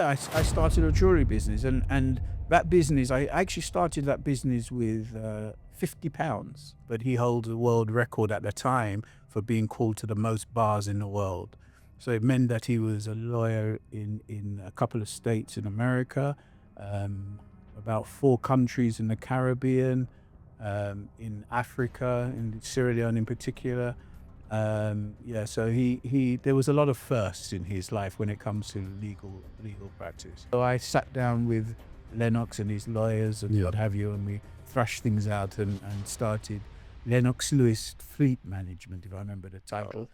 I started a jewelry business, and that business, I actually started that business with £50, but he holds a world record at the time for being called to the most bars in the world. So it meant that he was a lawyer in a couple of states in America, um, about 4 countries in the Caribbean, in Africa, in Sierra Leone in particular. Yeah, so there was a lot of firsts in his life when it comes to legal practice. So I sat down with Lennox and his lawyers and what have you, and we thrashed things out and started Lennox Lewis Fleet Management, if I remember the title.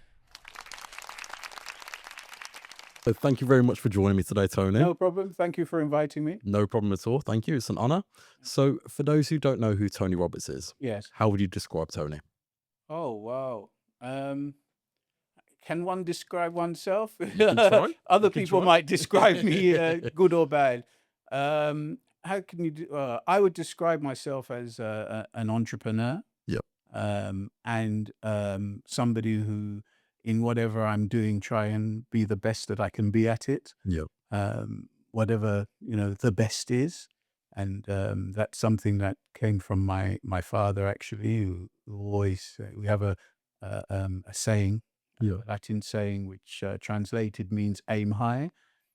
So thank you very much for joining me today, Tony. No problem. Thank you for inviting me. No problem at all. Thank you. It's an honor. So for those who don't know who Tony Roberts is, Yes. how would you describe Tony? Oh, wow. Can one describe oneself? try. Other You can people try. might describe me good or bad. How can you do? I would describe myself as an entrepreneur, Yep. and somebody who, in whatever I'm doing, try and be the best that I can be at it. Yep. Whatever the best is, and that's something that came from my father actually, who always we have a saying. Yeah. Latin saying, which translated means aim high.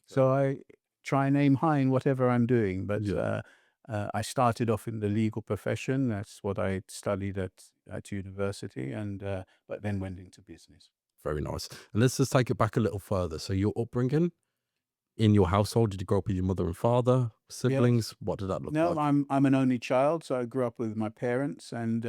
So I try and aim high in whatever I'm doing. But Yeah. I started off in the legal profession. That's what I studied at university, and but then went into business. Very nice. And let's just take it back a little further. So your upbringing in your household, did you grow up with your mother and father, siblings? What did that look No, like? I'm an only child, so I grew up with my parents, and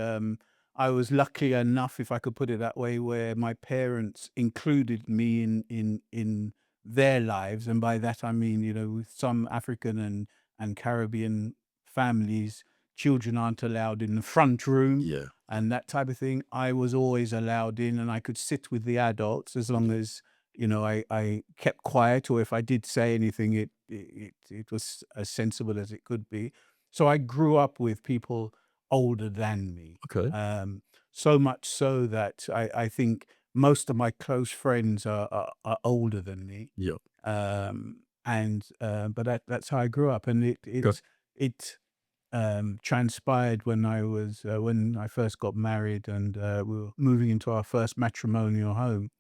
I was lucky enough, if I could put it that way, where my parents included me in their lives, and by that I mean, with some African and Caribbean families, children aren't allowed in the front room Yeah. and that type of thing. I was always allowed in, and I could sit with the adults as long as I kept quiet, or if I did say anything, it was as sensible as it could be. So I grew up with people older than me. Okay. So much so that I think most of my close friends are older than me. Yep. But that's how I grew up, and it transpired when I first got married, and we were moving into our first matrimonial home.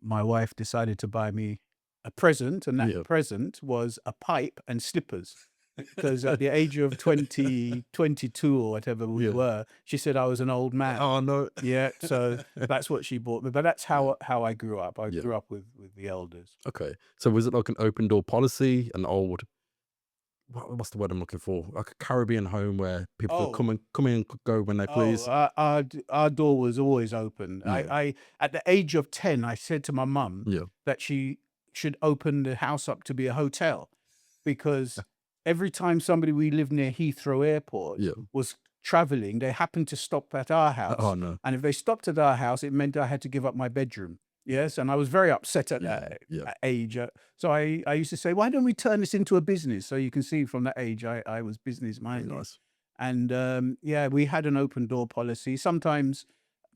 My wife decided to buy me a present, and that Yeah. present was a pipe and slippers. Because at the age of 22 or whatever we Yeah. were, she said I was an old man. Oh no. Yeah, so that's what she bought me. But that's how I grew up. I Yeah. grew up with the elders. Okay. So was it like an open door policy, an old, what's the word I'm looking for? Like a Caribbean home where people Oh. could come in and go when they please? Our door was always open. Yeah. I at the age of 10, I said to my mum Yeah. that she should open the house up to be a hotel, because every time we lived near Heathrow Airport, Yeah. was traveling, they happened to stop at our house. Oh no. And if they stopped at our house, it meant I had to give up my bedroom. Yes, and I was very upset at that age. So I used to say, why don't we turn this into a business? So you can see from that age, I was business Very minded. nice. And we had an open door policy. Sometimes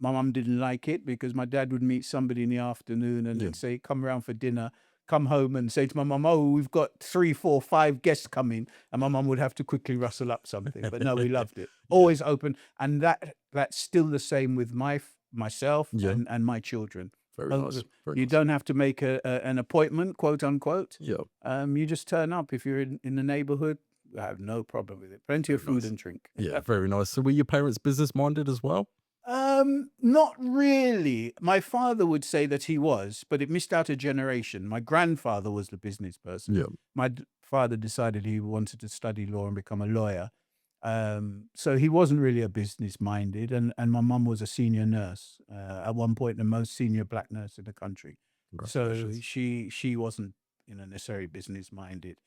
my mum didn't like it, because my dad would meet somebody in the afternoon and Yeah. then say, come around for dinner, come home and say to my mum, oh, we've got 3, 4, 5 guests coming. And my mum would have to quickly rustle up something. But no, we loved it. Always open. And that's still the same with myself Yeah. and my children. Very nice. Very You nice. don't have to make an appointment, quote unquote. Yeah. You just turn up. If you're in the neighborhood, I have no problem with it. Plenty of food nice. and drink. Yeah. Very nice. So were your parents business minded as well? Not really. My father would say that he was, but it missed out a generation. My grandfather was the business person. Yeah. My father decided he wanted to study law and become a lawyer. So he wasn't really a business minded, and my mum was a senior nurse, at one point the most senior black nurse in the country. So Congratulations. she wasn't necessarily business minded.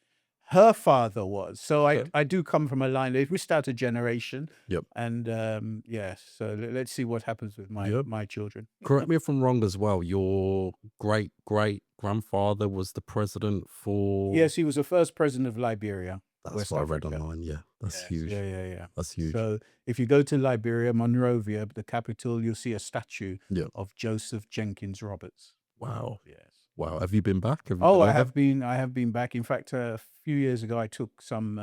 Her father was. So Okay. I do come from a line. They've missed out a generation. Yep. And so let's see what happens with my children. Correct me if I'm wrong as well. Your great grandfather was the president for. Yes, he was the first president of Liberia. That's West what I read Africa. online. Yeah. That's Yes, huge. Yeah. That's huge. So if you go to Liberia, Monrovia, the capital, you'll see a statue Yeah. of Joseph Jenkins Roberts. Wow. Yes. Wow. Have you been back? Have you Oh, been I over? have been. I have been back. In fact, a few years ago, I took some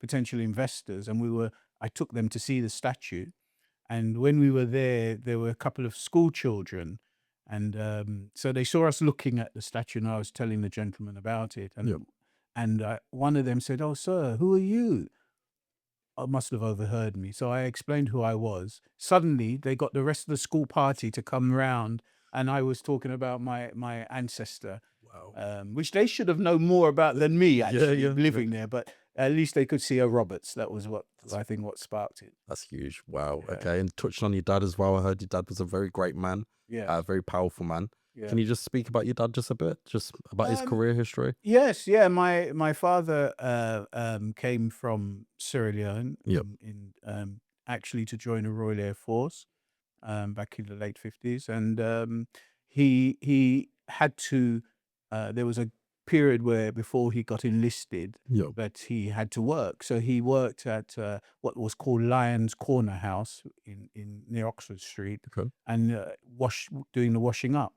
potential investors, and I took them to see the statue. And when we were there were a couple of school children, and so they saw us looking at the statue, and I was telling the gentleman about it, Yeah. and one of them said, "Oh, sir, who are you?" I must have overheard me. So I explained who I was. Suddenly, they got the rest of the school party to come round, and I was talking about my ancestor, Wow. which they should have known more about than me, Yeah, actually, yeah, yeah. living there. But at least they could see a Roberts. That was what That's I think what sparked it. that's huge. Wow. Yeah, Okay. And touching on your dad as well, I heard your dad was a very great man, a yes, very powerful man. Can you yes. just speak about your dad just a bit? Just about his Um, career history? yes, yeah. My father came from Sierra Leone Yep. in actually to join the Royal Air Force. Back in the late 50s, and he had to. There was a period where before he got enlisted, Yep. that he had to work. So he worked at what was called Lyons Corner House in near Oxford Street, Okay. and doing the washing up.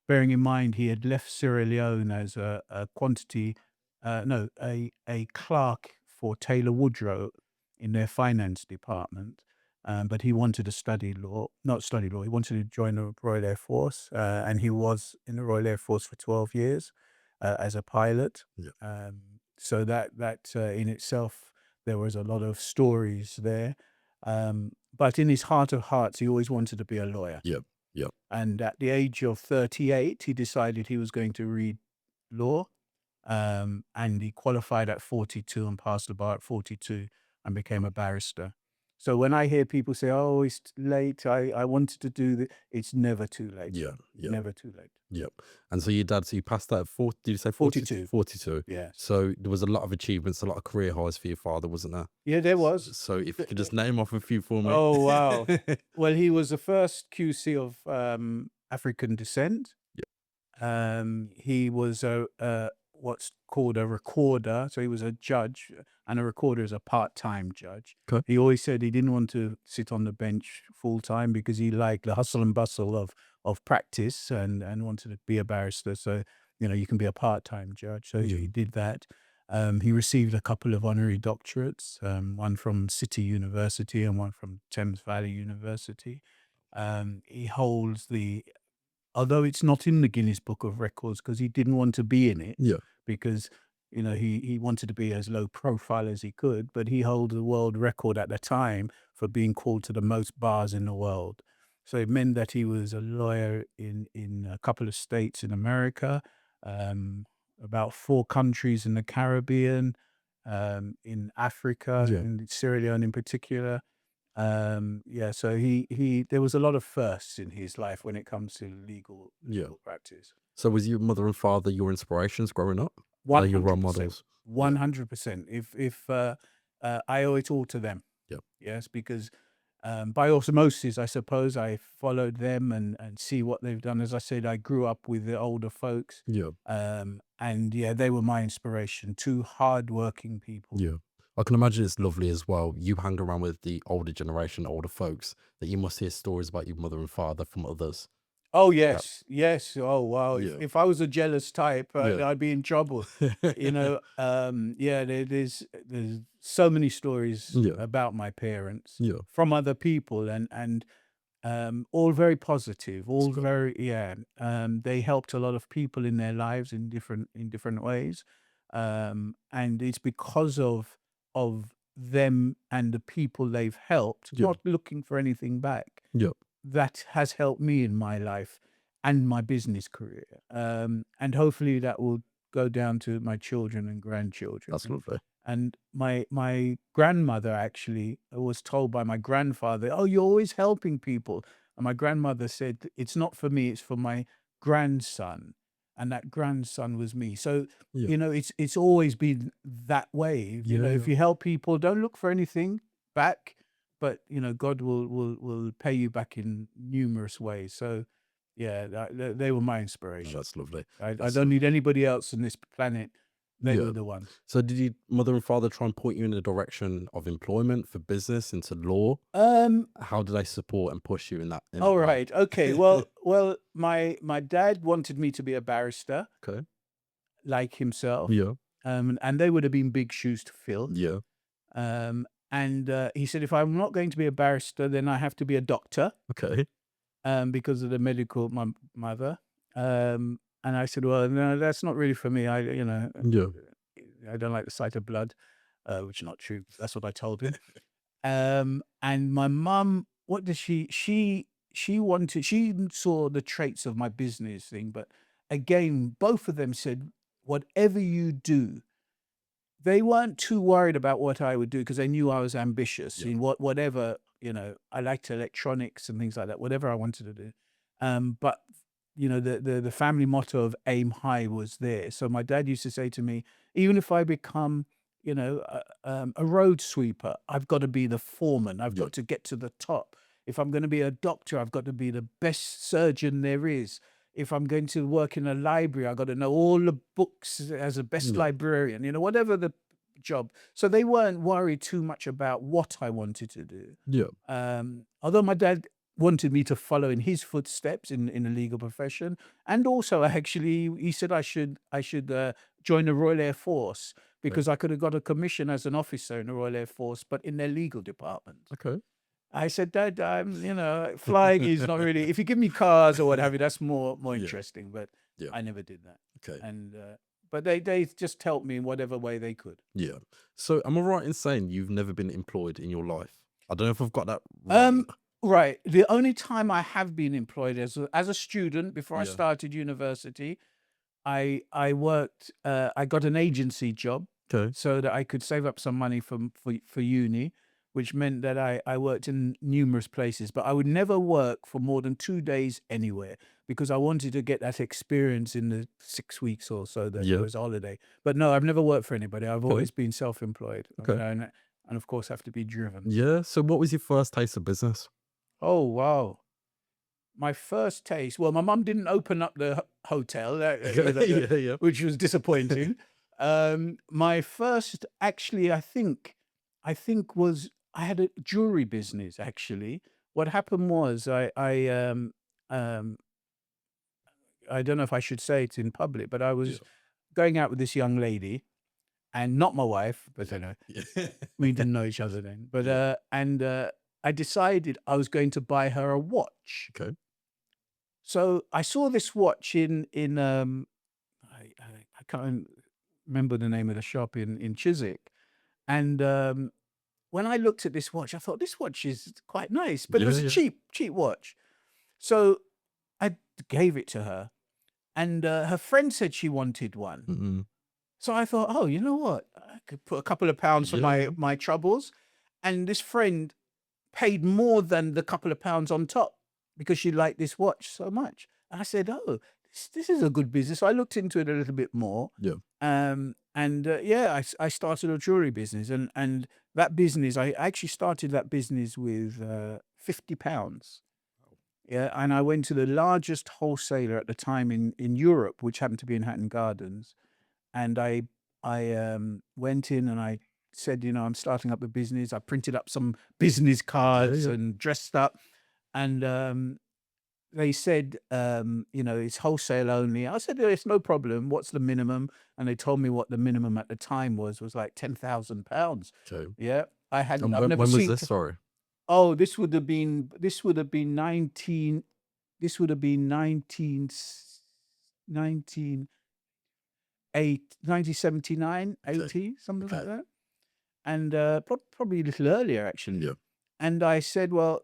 Bearing in mind he had left Sierra Leone as a quantity, no, a clerk for Taylor Woodrow in their finance department, but he wanted to study law, not study law. He wanted to join the Royal Air Force, and he was in the Royal Air Force for 12 years as a pilot. Yep. So that in itself, there was a lot of stories there. But in his heart of hearts, he always wanted to be a lawyer. Yep. Yep. And at the age of 38, he decided he was going to read law. And he qualified at 42 and passed the bar at 42 and became a barrister. So when I hear people say, "Oh, it's late. I wanted to do the," it's never too late, Yeah. sir. Yep. Never too late. Yep. And so your dad, so you passed that at 40, did you say 40, 42. 42? Yes. So there was a lot of achievements, a lot of career highs for your father, wasn't there? Yeah, there was. So if you Th- could just name off a few for me. Oh, wow. Well, he was the first QC of African descent. Yep. He was a what's called a recorder. So he was a judge, and a recorder is a part-time judge. Okay. He always said he didn't want to sit on the bench full time because he liked the hustle and bustle of practice, and wanted to be a barrister. So you can be a part-time judge. So Yeah. he did that. He received a couple of honorary doctorates, one from City University and one from Thames Valley University. He holds the although it's not in the Guinness Book of Records because he didn't want to be in it, Yeah. because he wanted to be as low profile as he could, but he held the world record at the time for being called to the most bars in the world. So it meant that he was a lawyer in a couple of states in America, um, about 4 countries in the Caribbean, in Africa, Yeah. in Sierra Leone in particular. Yeah, so he there was a lot of firsts in his life when it comes to legal Yeah. practice. So was your mother and father your inspirations growing up? Are your role 100%. models? Yeah. 100%. If I owe it all to them. Yep. Yes, because by osmosis, I suppose I followed them and see what they've done. As I said, I grew up with the older folks. Yeah. And yeah, they were my inspiration. Two hardworking people. Yeah. I can imagine it's lovely as well. You hang around with the older generation, older folks, that you must hear stories about your mother and father from others. Oh, That, yes, yes. Oh, wow. If, yeah. if I was a jealous type, Yeah. I'd be in trouble. Yeah, there's so many stories Yeah. about my parents Yeah. from other people, and all very positive, That's all good. very, yeah. They helped a lot of people in their lives in different ways, and it's because of them and the people they've helped, Yeah. not looking for anything back, Yeah. that has helped me in my life and my business career. And hopefully that will go down to my children and grandchildren. That's lovely. And my grandmother actually was told by my grandfather, "Oh, you're always helping people." And my grandmother said, "It's not for me, it's for my grandson." And that grandson was me. So, Yeah. it's always been that way. Yeah. If Yeah. you help people, don't look for anything back, but God will pay you back in numerous ways. So yeah, they were my Oh, inspiration. that's lovely. I That's don't need anybody else on this planet They Yeah. were the ones. So did your mother and father try and point you in the direction of employment for business into law? How did they support and push you in that All way? right. Okay. Well, my dad wanted me to be a barrister Okay. like himself. Yeah. And they would have been big shoes to fill. Yeah. And he said, if I'm not going to be a barrister, then I have to be a doctor, Okay. because of the medical, my mother. And I said, well, no, that's not really for me. Yeah. I don't like the sight of blood, which is not true. That's what I told him. And my mum, what did she wanted, she saw the traits of my business thing, but again, both of them said, whatever you do, they weren't too worried about what I would do because they knew I was ambitious Yeah. in whatever, I liked electronics and things like that, whatever I wanted to do. But the family motto of aim high was there. So my dad used to say to me, even if I become, a road sweeper, I've got to be the foreman. I've Yeah. got to get to the top. If I'm going to be a doctor, I've got to be the best surgeon there is. If I'm going to work in a library, I've got to know all the books as a best Yeah. librarian, whatever the job. So they weren't worried too much about what I wanted to do. Yeah. Although my dad wanted me to follow in his footsteps in the legal profession, and also actually he said I should join the Royal Air Force because I could have got a commission as an officer in the Royal Air Force, but in their legal department. Okay. I said, Dad, flying is not really. If you give me cars or what have you, that's more Yeah. interesting. But Yeah. I never did that. Okay. And but they just helped me in whatever way they could. Yeah. So am I right in saying you've never been employed in your life? I don't know if I've got that right. Right. The only time I have been employed as a student before I Yeah. started university, I worked. I got an agency job Okay. so that I could save up some money for uni, which meant that I worked in numerous places. But I would never work for more than 2 days anywhere because I wanted to get that experience in the 6 weeks or so that Yeah. there was a holiday. But no, I've never worked for anybody. I've Okay. always been self-employed. Okay. And of course have to be driven. Yeah. So what was your first taste of business? Oh, wow. My first taste, well, my mum didn't open up the hotel, Yeah. Yeah. which was disappointing. My first, actually, I think was I had a jewelry business. Actually, what happened was um, I don't know if I should say it in public, but I Yeah. was going out with this young lady, and not my wife, but Yeah. we didn't know each other then. But Yeah. I decided I was going to buy her a watch. Okay. So I saw this watch in I can't remember the name of the shop in Chiswick, and when I looked at this watch, I thought this watch is quite nice, but it Yeah. was a Yeah. cheap watch. So I gave it to her, and her friend said she wanted one. Mm-mm. So I thought, oh, you know what? I could put a couple of pounds for Yeah. my troubles, and this friend paid more than the couple of pounds on top because she liked this watch so much. And I said, oh, this is a good business. So I looked into it a little bit more. Yeah. I started a jewelry business, and that business, I actually started that business with £50. Yeah, and I went to the largest wholesaler at the time in Europe, which happened to be in Hatton Gardens, and I went in and I said, I'm starting up a business. I printed up some business cards Yeah. and dressed up, and they said, it's wholesale only. I said, it's no problem. What's the minimum? And they told me what the minimum at the time was like £10,000. Okay. Yeah, I've And never when was seen. this? Sorry. Oh, this would have been 19. This would have been 1979, Okay. 80, something like Okay. that. And probably a little earlier, actually. Yeah. And I said, well,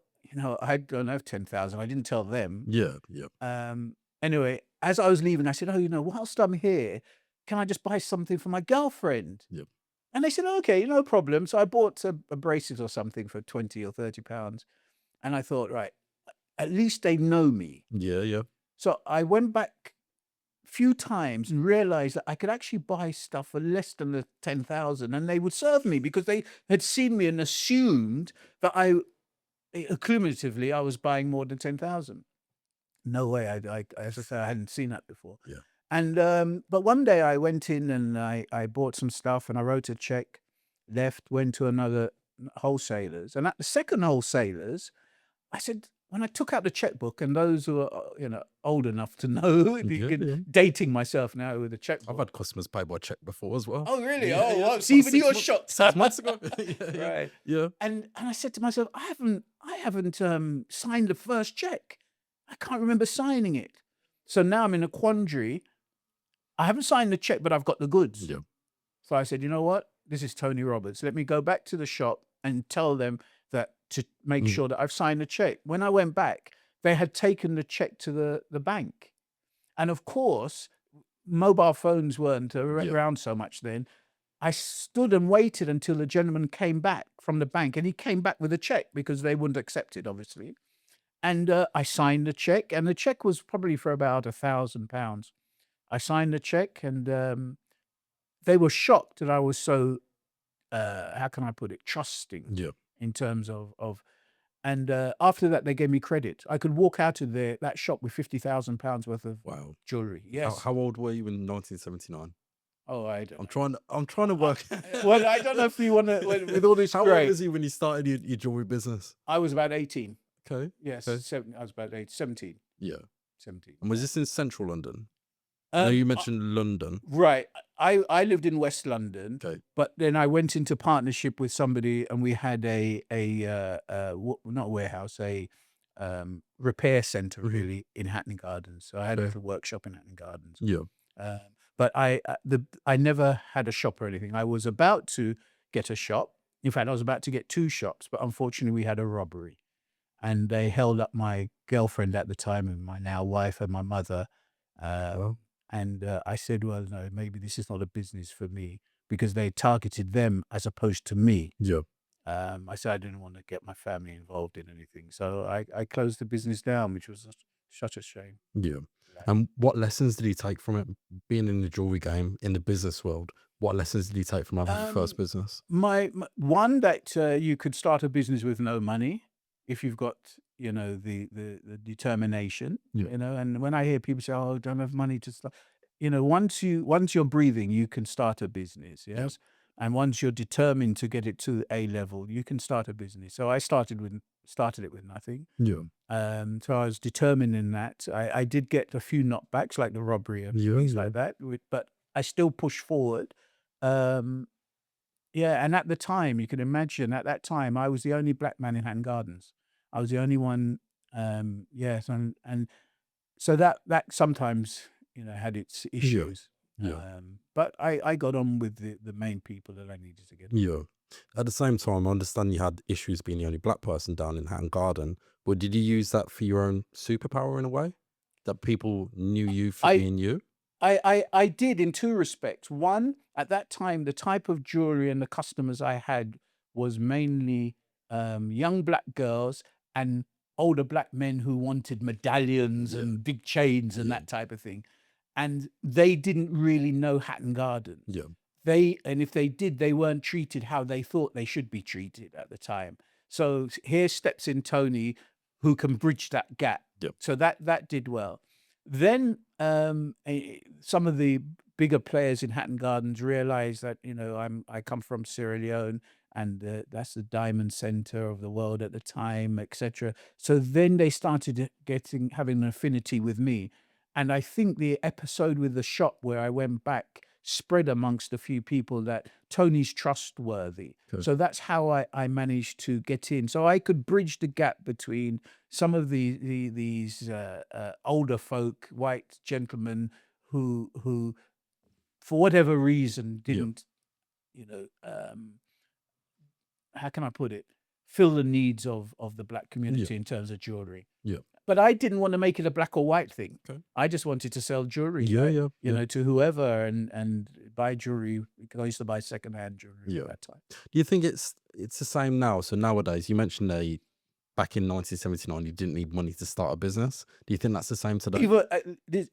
I don't have 10,000. I didn't tell them. Yeah. Yeah. Anyway, as I was leaving, I said, oh, whilst I'm here, can I just buy something for my girlfriend? Yeah. And they said, okay, no problem. So I bought a bracelet or something for 20 or 30 pounds. And I thought, right, at least they know me. Yeah. Yeah. So I went back a few times and realized that I could actually buy stuff for less than the 10,000 and they would serve me because they had seen me and assumed that cumulatively I was buying more than 10,000. No way. As I say, I hadn't seen that before. Yeah. And but one day I went in and I bought some stuff and I wrote a check, left, went to another wholesalers, and at the second wholesalers, I said, when I took out the checkbook, and those who are old enough to know, Yeah, yeah. dating myself now with a I've checkbook. had customers pay by check before as well. Oh really? Yeah, Oh yeah. wow. See, even About you're 6 months, shocked. 6 months ago. Yeah, Right. yeah. And I said to myself, I haven't signed the first check. I can't remember signing it. So now I'm in a quandary. I haven't signed the check, but I've got the goods. Yeah. So I said, you know what? This is Tony Roberts. Let me go back to the shop and tell them that to make Mm. sure that I've signed the check. When I went back, they had taken the check to the bank. And of course, mobile phones weren't Yeah. around so much then. I stood and waited until the gentleman came back from the bank, and he came back with a check because they wouldn't accept it, obviously. And I signed the check, and the check was probably for about £1,000. I signed the check, and they were shocked that I was so, how can I put it, trusting Yeah. in terms of. And after that, they gave me credit. I could walk out of that shop with £50,000 worth of Wow. jewelry. How, Yes. how old were you in 1979? Oh, I don't know. I'm trying to work. Well, I don't know if you want to, with all this How old great. was you when you started your jewelry business? I was about 18. Okay. Yes, Okay. I was about 17. Yeah. 17. And was this in central London? No, you mentioned London. Right. I lived in West London, Okay. but then I went into partnership with somebody, and we had not a warehouse, a repair center Mhm. really in Hatton Garden. So I had a Okay. little workshop in Hatton Gardens. Yeah. But I never had a shop or anything. I was about to get a shop. In fact, I was about to get 2 shops, but unfortunately we had a robbery, and they held up my girlfriend at the time, and my now wife, and my mother. Well. And I said, well, no, maybe this is not a business for me, because they targeted them as opposed to me. Yeah. I said I didn't want to get my family involved in anything. So I closed the business down, which was such a shame. Yeah. Right. And what lessons did you take from it, being in the jewelry game, in the business world? What lessons did you take from having your first business? My one, that you could start a business with no money if you've got the determination. Yeah. And when I hear people say, "Oh, I don't have money to start," once you're breathing, you can start a business. Yes. And once you're determined to get it to A level, you can start a business. So I started it with nothing. Yeah. So I was determined in that. I did get a few knockbacks, like the robbery and Yeah, things yeah. like that, but I still pushed forward. Yeah, and at the time, you can imagine, at that time, I was the only black man in Hatton Gardens. I was the only one. Yes, and so that sometimes had its issues. Yeah. But I got on with the main people that I needed to get on. Yeah. At the same time, I understand you had issues being the only black person down in Hatton Garden, but did you use that for your own superpower in a way? That people knew you for I- being you? I did, in 2 respects. One, at that time, the type of jewelry and the customers I had was mainly young black girls and older black men who wanted medallions Yeah. and big chains and Yeah. that type of thing. And they didn't really know Hatton Garden. Yeah. And if they did, they weren't treated how they thought they should be treated at the time. So here steps in Tony, who can bridge that gap. Yep. So that did well. Then some of the bigger players in Hatton Gardens realized that I come from Sierra Leone, and that's the diamond center of the world at the time, etc. So then they started having an affinity with me, and I think the episode with the shop where I went back spread amongst a few people that Tony's trustworthy. Okay. So that's how I managed to get in. So I could bridge the gap between some of these older folk, white gentlemen who for whatever reason didn't, how can I put it, fill the needs of the black community in terms of jewelry. Yeah. But I didn't want to make it a black or white thing. Okay. I just wanted to sell jewelry, Yeah. to whoever, and buy jewelry. I used to buy secondhand jewelry at that time. Do you think it's the same now? So nowadays, you mentioned back in 1979, you didn't need money to start a business. Do you think that's the same today? Even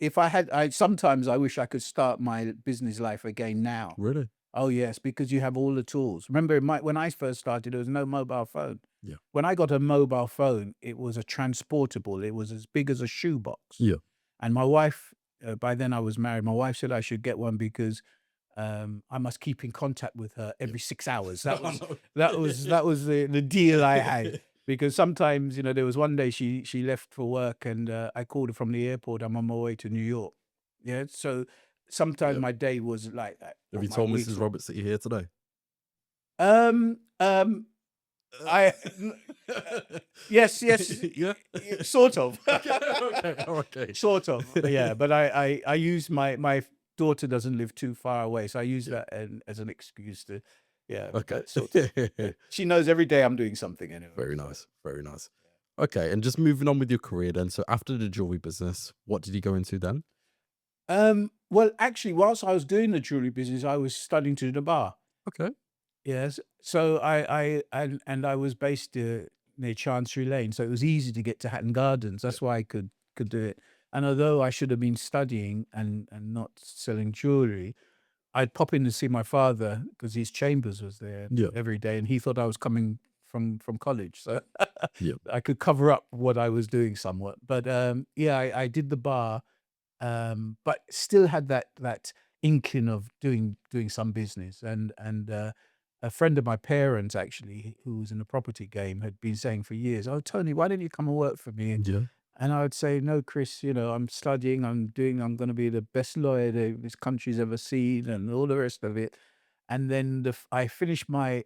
if I had, sometimes I wish I could start my business life again now. Really? Oh yes, because you have all the tools. Remember, when I first started, there was no mobile phone. Yeah. When I got a mobile phone, it was a transportable. It was as big as a shoebox. Yeah. And my wife by then I was married. My wife said I should get one because I must keep in contact with her every 6 hours. That was no. the deal I had. Because sometimes, there was one day she left for work and I called her from the airport. I'm on my way to New York. Yeah. So sometimes Yeah. my day was like that. Have or you my told weeks Mrs. were- Roberts that you're here today? I yes, Yeah. sort of. Okay. Sort of, yeah. But I use my daughter doesn't live too far away, so I use Yeah. that as an excuse to, yeah. Okay. But sort of. Yeah. She knows every day I'm doing something anyway. Very so. nice. Very nice. Okay, and just moving on with your career then. So after the jewelry business, what did you go into then? Well, actually, whilst I was doing the jewelry business, I was studying to the bar. Okay. Yes. So and I was based near Chancery Lane, so it was easy to get to Hatton Gardens. That's why I could do it. And although I should have been studying and not selling jewelry, I'd pop in to see my father because his chambers was there Yeah. every day, and he thought I was coming from college, so Yeah. I could cover up what I was doing somewhat. But yeah, I did the bar, but still had that inkling of doing some business. And a friend of my parents, actually, who was in the property game, had been saying for years, "Oh, Tony, why don't you come and work for me?" Yeah. And I would say, "No, Chris, I'm studying, I'm going to be the best lawyer this country's ever seen," and all the rest of it. And then I finished my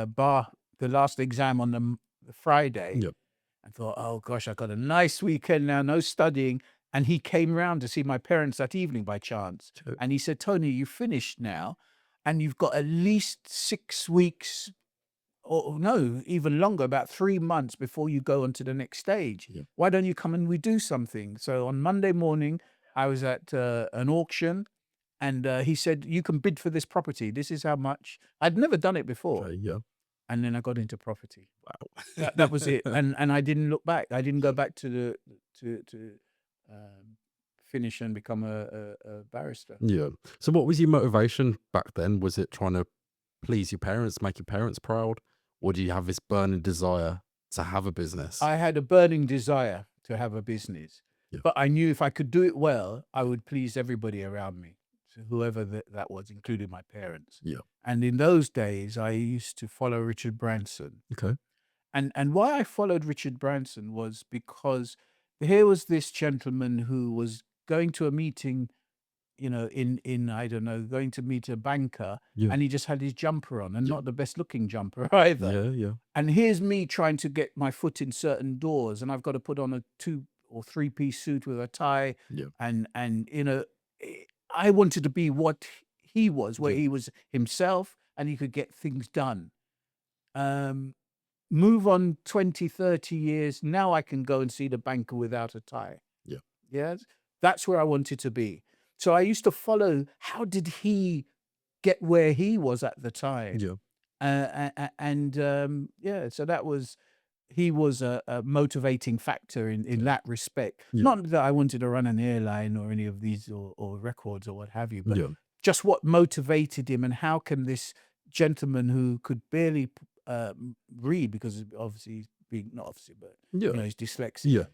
bar, the last exam on the Friday, Yeah. and thought, "Oh gosh, I got a nice weekend now, no studying." And he came round to see my parents that evening by chance, True. and he said, "Tony, you finished now, and you've got at least 6 weeks." Or no, even longer, about 3 months before you go on to the next stage. Yeah. Why don't you come and we do something? So on Monday morning, I was at an auction, and he said, "You can bid for this property. This is how much." I'd never done it before. Okay. Yeah. And then I got into property. Wow. That was it. And I didn't look back. I didn't go back to um, finish and become a barrister. Yeah. So what was your motivation back then? Was it trying to please your parents, make your parents proud? Or do you have this burning desire to have a business? I had a burning desire to have a business, Yeah. but I knew if I could do it well, I would please everybody around me, so whoever that was, including my parents. Yeah. And in those days, I used to follow Richard Branson. Okay. And why I followed Richard Branson was because here was this gentleman who was going to a meeting, in I don't know, going to meet a banker, Yeah. and he just had his jumper on, and Yeah. not the best looking jumper either. Yeah. Yeah. And here's me trying to get my foot in certain doors, and I've got to put on a 2 or 3-piece suit with a tie, Yeah. and I wanted to be what he was, where Yeah. he was himself, and he could get things done. Move on 20, 30 years, now I can go and see the banker without a tie. Yeah. Yes, that's where I wanted to be. So I used to follow, how did he get where he was at the time? Yeah. Yeah, so he was a motivating factor in that respect. Yeah. Not that I wanted to run an airline or any of these or records or what have you, but Yeah. just what motivated him, and how can this gentleman who could barely read, because obviously not obviously, but Yeah. he's dyslexic.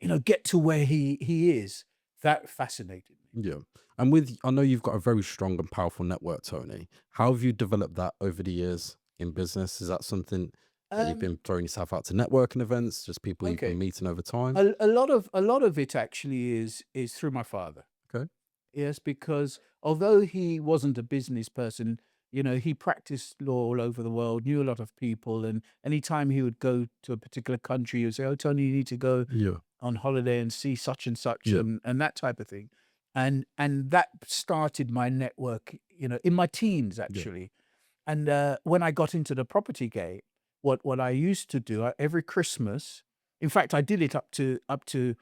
Yeah. Get to where he is. That fascinated me. Yeah. And I know you've got a very strong and powerful network, Tony. How have you developed that over the years in business? Is that something that you've Um, been throwing yourself out to networking events, just people you've okay. been meeting over time? A lot of it actually is through my father. Okay. Yes, because although he wasn't a business person, he practiced law all over the world, knew a lot of people, and anytime he would go to a particular country, he would say, "Oh, Tony, you need to go Yeah. on holiday and see such and such," Yeah. and that type of thing. And that started my network, in my teens, actually. And when I got into the property game, what I used to do every Christmas, in fact, I did it up to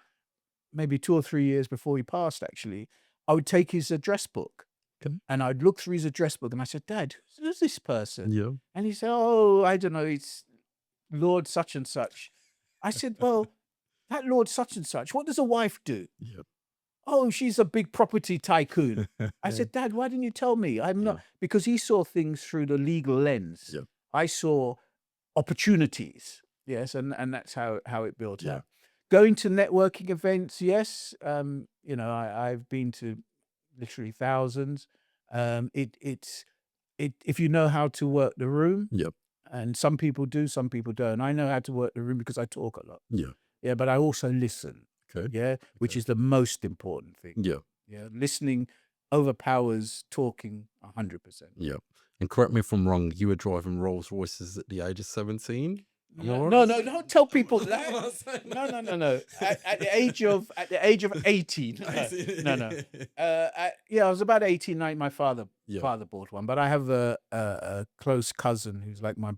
maybe 2 or 3 years before he passed, actually, I would take his address book. Okay. And I'd look through his address book and I said, "Dad, who's this person?" Yeah. And he said, "Oh, I don't know, it's Lord such and such." I said, "Well, that Lord such and such, what does a wife do?" Yeah. "Oh, she's a big property tycoon." I said, "Dad, why didn't you tell me?" I'm not, because he saw things through the legal lens. Yeah. I saw opportunities. Yes, and that's how it built Yeah. out. Going to networking events, yes. I've been to literally thousands. If you know how to work the room, Yeah. and some people do, some people don't. I know how to work the room because I talk a lot. Yeah. Yeah, but I also listen. Okay. Yeah, which Okay. is the most important thing. Yeah. Yeah, listening overpowers talking 100%. Yeah. And correct me if I'm wrong, you were driving Rolls Royces at the age of 17? Am I No, right no, in no, saying? don't tell people Am I right in that. saying No, no, that? no, no. At the age of 18. No, no. Yeah, I was about 18. My father Yeah. bought one, but I have a close cousin who's like my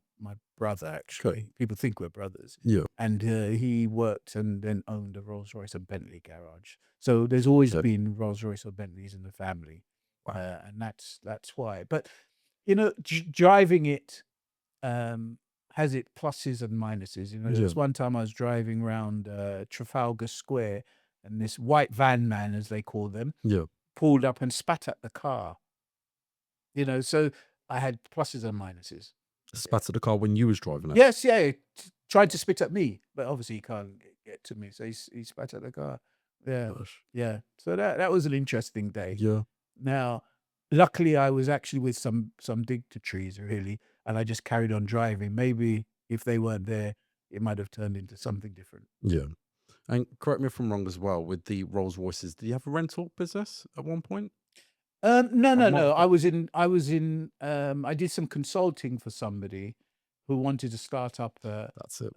brother. Actually, people think we're brothers, Yeah. and he worked and then owned a Rolls Royce and Bentley garage. So there's always Okay. been Rolls Royce or Bentleys in the family, Wow. and that's why. But driving it has its pluses and minuses. There Yeah. was one time I was driving around Trafalgar Square, and this white van man, as they call them, Yeah. pulled up and spat at the car. So I had pluses and minuses. Spat at the car when you was driving it? Yes, yeah, he tried to spit at me, but obviously he can't get to me, so he spat at the car. Yeah, Gosh. yeah. So that was an interesting day. Yeah. Now, luckily, I was actually with some dignitaries, really, and I just carried on driving. Maybe if they weren't there, it might have turned into something different. Yeah. And correct me if I'm wrong as well, with the Rolls Royces, did you have a rental business at one point? No, no, I'm no. not. I did some consulting for somebody who wanted to start up That's it.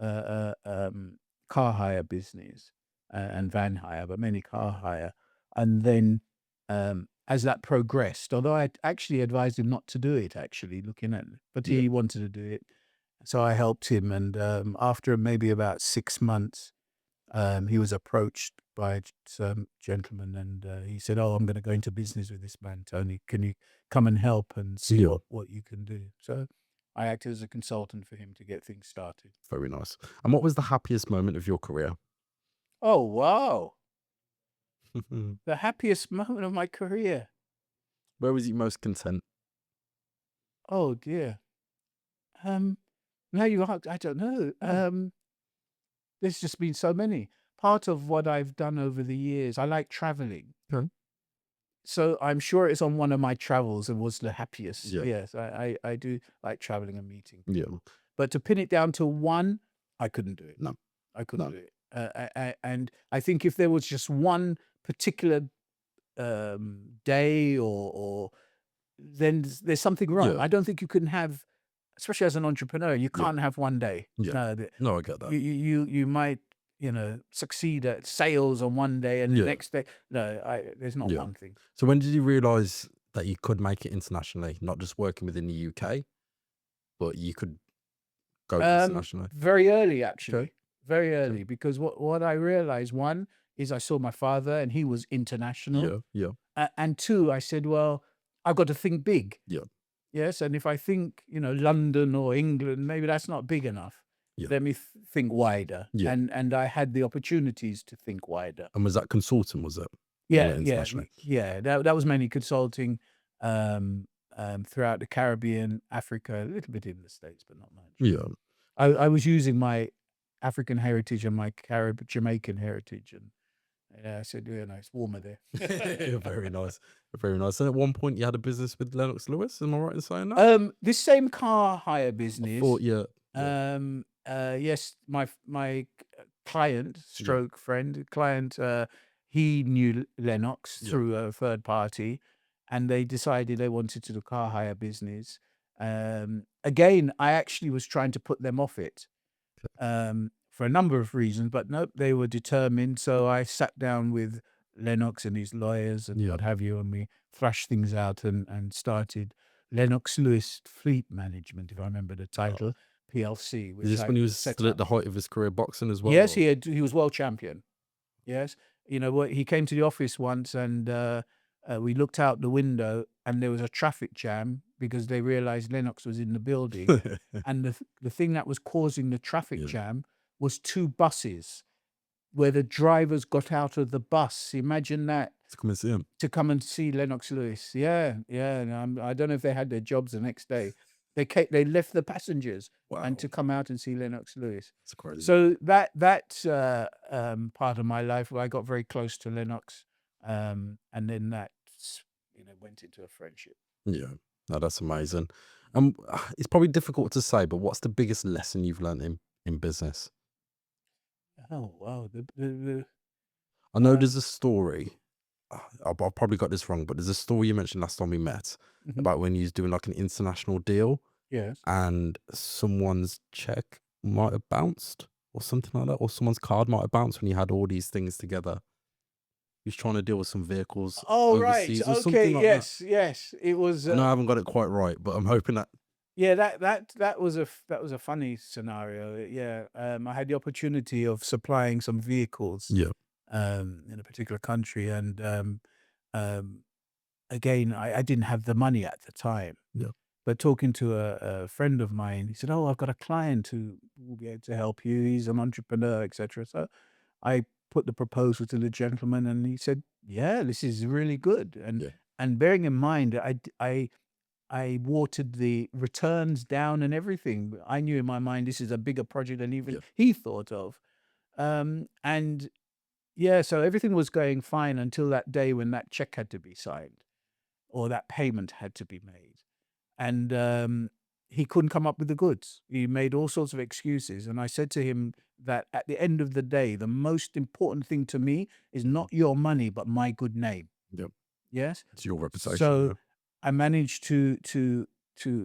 car hire business and van hire, but mainly car hire. And then as that progressed, although I actually advised him not to do it, actually looking at it, but Yeah. he wanted to do it, so I helped him. And after maybe about 6 months, he was approached by some gentleman, and he said, "Oh, I'm going to go into business with this man, Tony. Can you come and help and see Yeah. what you can do?" So I acted as a consultant for him to get things started. Very nice. And what was the happiest moment of your career? Oh, wow. The happiest moment of my career. Where was you most content? Oh, dear. Now you ask, I don't know. There's just been so many. Part of what I've done over the years, I like traveling. Okay. So I'm sure it's on one of my travels and was the happiest. Yeah. Yes, I do like traveling and meeting Yeah. people. But to pin it down to one, I couldn't do it. No. I couldn't No. do it. And I think if there was just one particular day or then there's something wrong. Yeah. I don't think you can have, especially as an entrepreneur, you Yeah. can't have one day. Yeah. No, No, I get that. you might succeed at sales on one day and the Yeah. next day. No, there's not Yeah. one thing. So when did you realize that you could make it internationally, not just working within the UK, but you could go internationally? Very early, actually. Okay. Very early, because what I realized, one is I saw my father and he was international. Yeah. Yeah. And two, I said, well, I've got to think big. Yeah. Yes, and if I think, London or England, maybe that's not big enough. Yeah. Let me think wider. Yeah. And I had the opportunities to think wider. And was that consulting, was it? Yeah, internationally? yeah. That was mainly consulting throughout the Caribbean, Africa, a little bit in the States, but not much. Yeah. I was using my African heritage and my Jamaican heritage, and I said, it's warmer there. Very nice. Very nice. And at one point you had a business with Lennox Lewis, am I right in saying that? This same car hire I business. thought, yeah. Yes, my client, friend, he knew Lennox Yeah. through a third party, and they decided they wanted to do car hire business. Again, I actually was trying to put them off it for a number of reasons, but nope, they were determined. So I sat down with Lennox and his lawyers and Yeah. what have you, and we thrashed things out and started Lennox Lewis Fleet Management, if I remember the title, PLC. Which Is this I when he was set still at up. the height of his career boxing as well? Yes, or- he was world champion. Yes, he came to the office once, and we looked out the window, and there was a traffic jam because they realized Lennox was in the building, and the thing that was causing the traffic Yeah. jam was two buses where the drivers got out of the bus. Imagine that, to come and see him. to come and see Lennox Lewis. Yeah. And I don't know if they had their jobs the next day. They left the passengers Wow. and to come out and see Lennox Lewis. It's crazy. So that part of my life where I got very close to Lennox, And then that went into a friendship. Yeah. No, that's amazing. It's probably difficult to say, but what's the biggest lesson you've learned in business? Oh wow, the I know there's a story. I've probably got this wrong, but there's a story you mentioned last time we met mhm, about when you was doing like an international deal yes. and someone's check might have bounced or something like that, or someone's card might have bounced when you had all these things together. He was trying to deal with some vehicles Oh right, overseas or okay, something like that. yes. It was. I know I haven't got it quite right, but I'm hoping that. Yeah, that was that was a funny scenario. Yeah, I had the opportunity of supplying some vehicles Yeah, in a particular country, and um, again, I didn't have the money at the time. yeah, But talking to a friend of mine, he said, "Oh, I've got a client who will be able to help you. He's an entrepreneur, etc." So I put the proposal to the gentleman, and he said, "Yeah, this is really good." yeah, And bearing in mind, I watered the returns down and everything. I knew in my mind this is a bigger project than even yeah, he thought of. And yeah, so everything was going fine until that day when that check had to be signed or that payment had to be made. And he couldn't come up with the goods. He made all sorts of excuses. And I said to him that at the end of the day, the most important thing to me is mhm, not your money, but my good name. yeah. Yes. It's your reputation. So Yeah, I managed to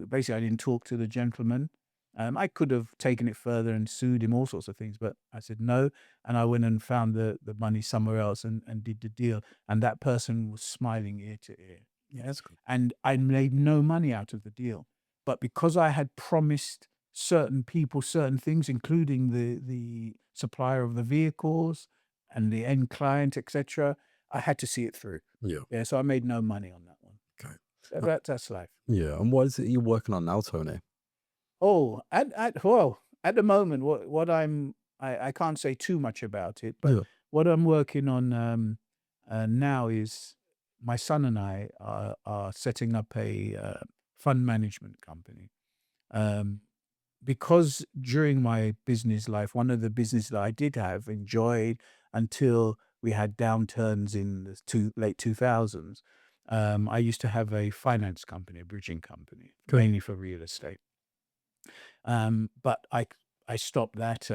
basically I didn't talk to the gentleman. I could have taken it further and sued him, all sorts of things, but I said no, and I went and found the money somewhere else and did the deal. And that person was smiling ear to ear. Yes, that's good. and I made no money out of the deal, but because I had promised certain people certain things, including the supplier of the vehicles and the end client, etc., I had to see it through. Yeah. Yeah, so I made no money on that one. Okay. So Uh, that's life. yeah. And what is it you're working on now, Tony? Oh, at the moment, what I can't say too much about it, but Yeah. what I'm working on now is my son and I are setting up a fund management company. Um, because during my business life, one of the business that I did have enjoyed until we had downturns in the late 2000s, I used to have a finance company, a bridging company, Okay. mainly for real estate. But I stopped that,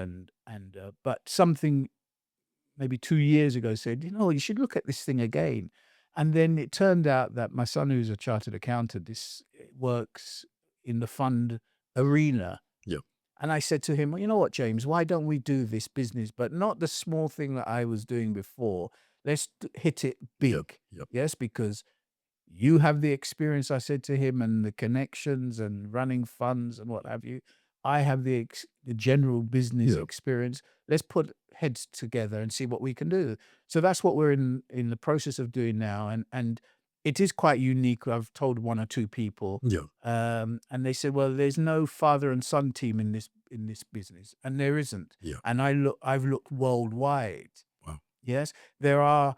but something maybe 2 years ago said, you should look at this thing again. And then it turned out that my son, who's a chartered accountant, this works in the fund arena. Yeah. And I said to him, well, you know what, James, why don't we do this business, but not the small thing that I was doing before? Let's hit it Yep. big. Yep. Yes, because you have the experience, I said to him, and the connections and running funds and what have you. I have the general business Yep. experience. Let's put heads together and see what we can do. So that's what we're in the process of doing now, and it is quite unique. I've told one or two people, Yeah. and they said, "Well, there's no father and son team in this business," and there isn't. Yeah. And I've looked worldwide. Wow. Yes, there are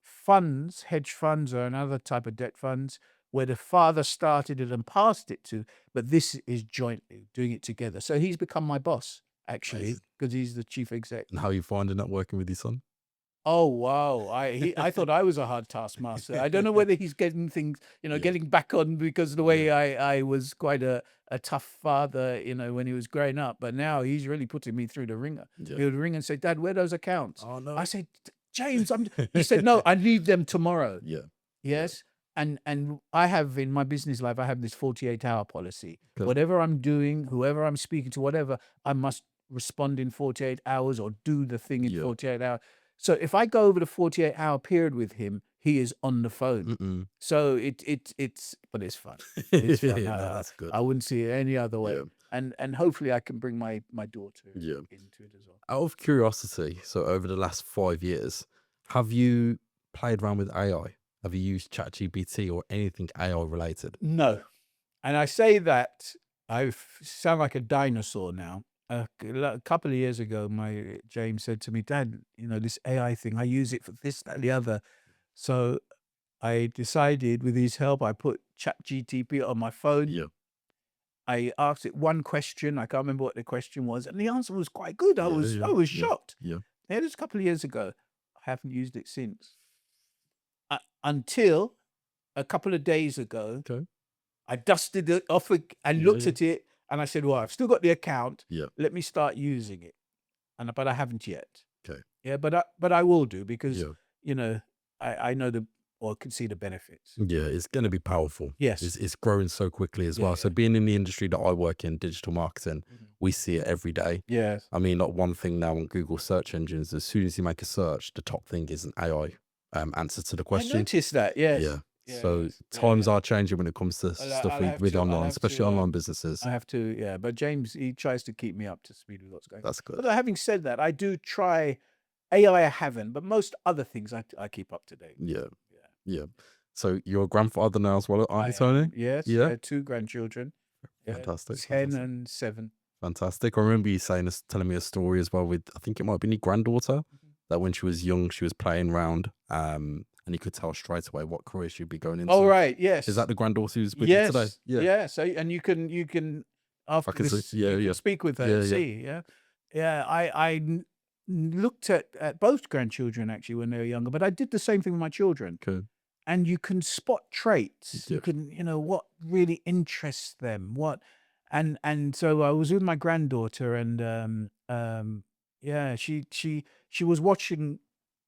funds, hedge funds or another type of debt funds where the father started it and passed it to, but this is jointly doing it together. So he's become my boss actually Amazing. because he's the chief exec. And how you finding that working with your son? Oh wow! I thought I was a hard taskmaster. I don't know whether he's getting things, Yeah. getting back on because of the Yeah. way I was quite a tough father, when he was growing up. But now he's really putting me through the ringer. Yeah. He would ring and say, "Dad, where are those accounts?" Oh no. I said, "James, I'm." He said, "No, I need them tomorrow." Yeah. Yes. And I have in my business life, I have this 48-hour policy. Okay. Whatever I'm doing, whoever I'm speaking to, whatever, I must respond in 48 hours or do the thing in Yeah. 48 hours. So if I go over the 48-hour period with him, he is on the phone. Mm-mm. So but it's fun. It's fun. No, that's good. I wouldn't see it any other way. Yeah. And hopefully I can bring my daughter Yeah. into it as well. Out of curiosity, so over the last 5 years, have you played around with AI? Have you used ChatGPT or anything AI related? No. And I say that I sound like a dinosaur now. A couple of years ago, my James said to me, "Dad, this AI thing, I use it for this, that, and the other." So I decided, with his help, I put ChatGTP on my phone. Yeah. I asked it one question. I can't remember what the question was, and the answer was quite good. I Yeah. was Yeah. I was Yeah. shocked. Yeah. Yeah, this a couple of years ago. I haven't used it since. until a couple of days ago, Okay. I dusted it off and Yeah, looked yeah. at it, and I said, "Well, I've still got the account. Yeah. Let me start using it." But I haven't yet. Okay. Yeah, but I will do because Yeah. you know I know or can see the benefits. Yeah, it's going to be powerful. Yes. It's growing so quickly as Yeah, well. So yeah. being in the industry that I work in, digital marketing, Mhm. we see it every day. Yes. I mean, not one thing now on Google search engines, as soon as you make a search, the top thing is an AI answer to the I question. noticed that. Yes. Yeah. Yeah, So yes. Yeah, times yeah. are changing when it comes to stuff I'll have with to. I'll online, have especially to. online businesses. I have to. Yeah, but James, he tries to keep me up to speed with what's going on. That's good. But having said that, I do try AI. I haven't, but most other things I keep up to date. Yeah. Yeah. Yeah. So you're a grandfather now as well, aren't you, I Tony? am. Yes. Yeah. Yeah. 2 grandchildren. Yeah, Fantastic. 10 Fantastic. and 7. Fantastic. I remember you telling me a story as well with, I think it might have been your granddaughter, that when she was young, she was playing around, and you could tell straight away what career she'd be going into. Oh, right. Yes. Is that the granddaughter who's with you today? Yeah. Yeah. So, and you can after can see. this, Yeah, you yeah. can speak with her Yeah, and yeah. see. Yeah. Yeah. I looked at both grandchildren actually when they were younger, but I did the same thing with my children. Okay. And you can spot traits. Yeah. You can, what really interests them. And so I was with my granddaughter, and yeah, she was watching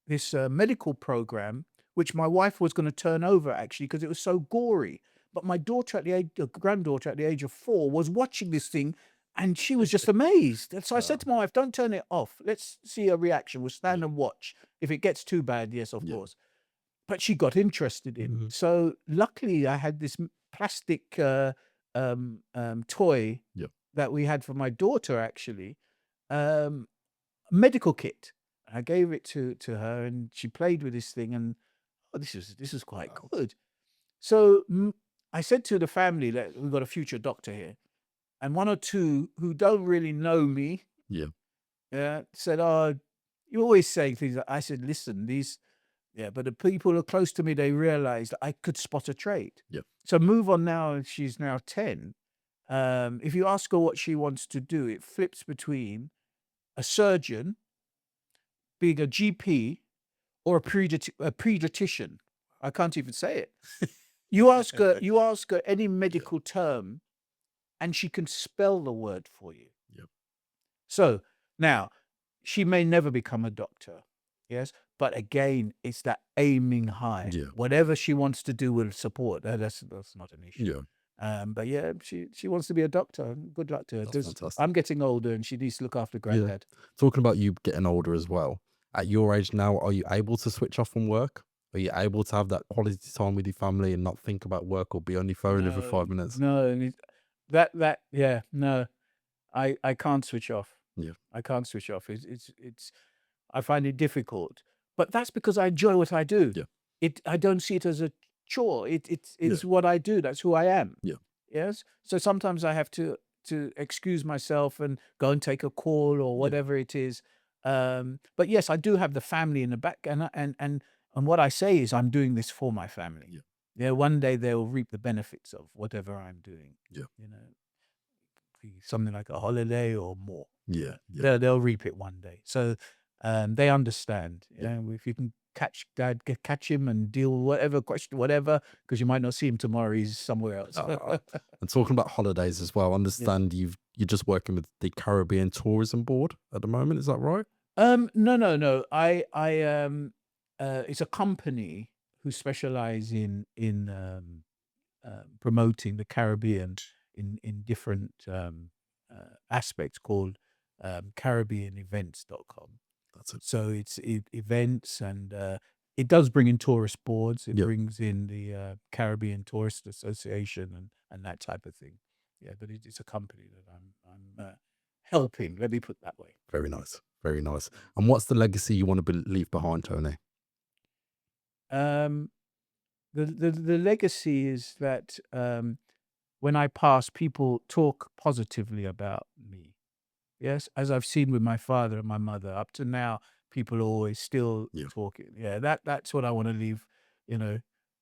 this medical program, which my wife was going to turn over actually because it was so gory. But my granddaughter at the age of 4 was watching this thing, and she was just amazed. And so I said to my wife, "Don't turn it off. Let's see her reaction. We'll stand and watch. If it gets too bad, yes, of course." But she got interested in. Mhm. So luckily, I had this plastic toy Yep. that we had for my daughter actually, medical kit. I gave it to her, and she played with this thing, and this is quite good. So I said to the family that we've got a future doctor here, and 1 or 2 who don't really know me, said, "Oh, you're always saying things." I said, "Listen, but the people who are close to me, they realized I could spot a trait." Yep. So move on now. She's now 10. If you ask her what she wants to do, it flips between a surgeon, being a GP, or a pediatrician. I can't even say it. You ask her any medical term, and she can spell the word for you. Yep. So now, she may never become a doctor, yes, but again, it's that aiming high. Yeah. Whatever she wants to do will support. That's not an issue. Yeah. But yeah, she wants to be a doctor. Good luck to her. That's 'Cause fantastic. I'm getting older, and she needs to look after granddad. Talking about you getting older as well, at your age now, are you able to switch off from work? Are you able to have that quality time with your family and not think about work or be on your phone every 5 minutes? No, and no, I can't switch off. Yeah. I can't switch off. It's I find it difficult, but that's because I enjoy what I do. Yeah. I don't see it as a chore. It's what I do. That's who I am. Yeah. Yes. So sometimes I have to excuse myself and go and take a call or whatever it is. But yes, I do have the family in the back, and what I say is I'm doing this for my family. Yeah. Yeah. One day they'll reap the benefits of whatever I'm doing. Yeah. Something like a holiday or more. Yeah. Yeah. They'll reap it one day. So they understand. Yeah. If you can catch dad, catch him and deal with whatever question, whatever, because you might not see him tomorrow. He's somewhere else. And talking about holidays as well, I understand you're just working with the Caribbean Tourism Board at the moment. Is that right? No. I it's a company who specialize in promoting the Caribbean in different aspects, called CaribbeanEvents.com. That's it. So it's events, and it does bring in tourist boards. It brings in the Caribbean Tourist Association and that type of thing. Yeah, but it's a company that I'm helping. Let me put it that way. Very nice. Very nice. And what's the legacy you want to leave behind, Tony? The legacy is that when I pass, people talk positively about me. Yes, as I've seen with my father and my mother. Up to now, people are always still talking. Yeah, that's what I want to leave.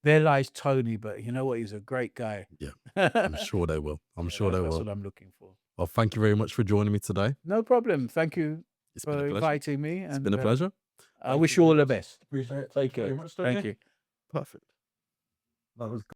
There lies Tony, but you know what? He's a great guy. Yeah, I'm sure they will. I'm sure they will. That's what I'm looking for. Well, thank you very much for joining me today. No problem. Thank you It's been a for pleasure. inviting me. It's been a pleasure. I wish you all the best. Appreciate it. Take care. Very much, Thank you. Perfect. That was